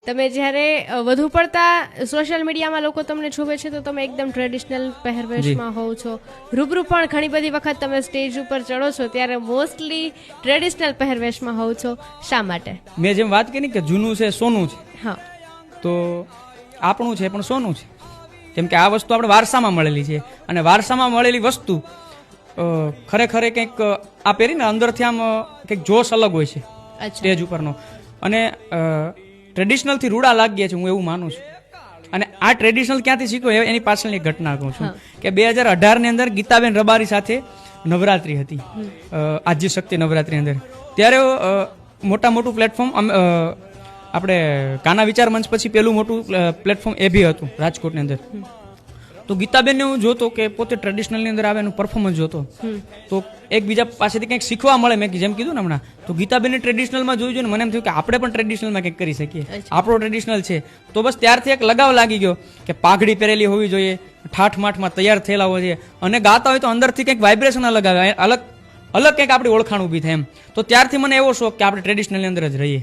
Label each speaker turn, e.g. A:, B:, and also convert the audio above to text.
A: તમે જ્યારે વધુ પડતા સોશિયલ મીડિયામાં લોકો તમને જોવે છે તો તમે એકદમ ટ્રેડિશનલ પહેરવેશમાં હોવ છો. રૂબરૂ પણ ઘણી બધી વખત તમે સ્ટેજ ઉપર ચડો છો ત્યારે મોસ્ટલી ટ્રેડિશનલ પહેરવેશમાં હોવ છો. શા માટે?
B: મેં જેમ વાત કરી કે જૂનું છે સોનું છે,
A: હા,
B: તો આપણું છે પણ સોનું છે. કેમ કે આ વસ્તુ આપણે વારસામાં મળેલી છે, અને વારસામાં મળેલી વસ્તુ ખરેખર કંઈક આ પહેરીને અંદરથી આમ કંઈક જોશ અલગ હોય છે સ્ટેજ ઉપરનો. અને ટ્રેડિશનલથી રૂડા લાગીએ છે, હું એવું માનું છું. અને આ ટ્રેડિશનલ ક્યાંથી શીખ્યો એની પાછળની એક ઘટના કહું છું કે 2018 ની અંદર ગીતાબેન રબારી સાથે નવરાત્રી હતી, આદ્ય શક્તિ નવરાત્રી અંદર. ત્યારે મોટું પ્લેટફોર્મ આપણે કાના વિચાર મંચ પછી પેલું મોટું પ્લેટફોર્મ એભી હતું રાજકોટની અંદર. તો ગીતાબેનને હું જોતો કે પોતે ટ્રેડિશનલની અંદર આવે એનું પરફોર્મન્સ જોતો, તો એકબીજા પાસેથી કંઈક શીખવા મળે. મેં જેમ કીધું ને હમણાં, તો ગીતાબેનને ટ્રેડિશનલમાં જોયું જોઈને મને એમ થયું કે આપણે પણ ટ્રેડિશનલમાં કંઈક કરી શકીએ, આપણો ટ્રેડિશનલ છે. તો બસ ત્યારથી એક લગાવ લાગી ગયો કે પાઘડી પહેરેલી હોવી જોઈએ, ઠાઠમાઠમાં તૈયાર થયેલા હોવા જોઈએ, અને ગાતા હોય તો અંદરથી કંઈક વાઇબ્રેશન અલગ આવે, અલગ કંઈક આપણી ઓળખાણ ઊભી થાય એમ. તો ત્યારથી મને એવો શોખ કે આપણે ટ્રેડિશનલની અંદર જ રહીએ.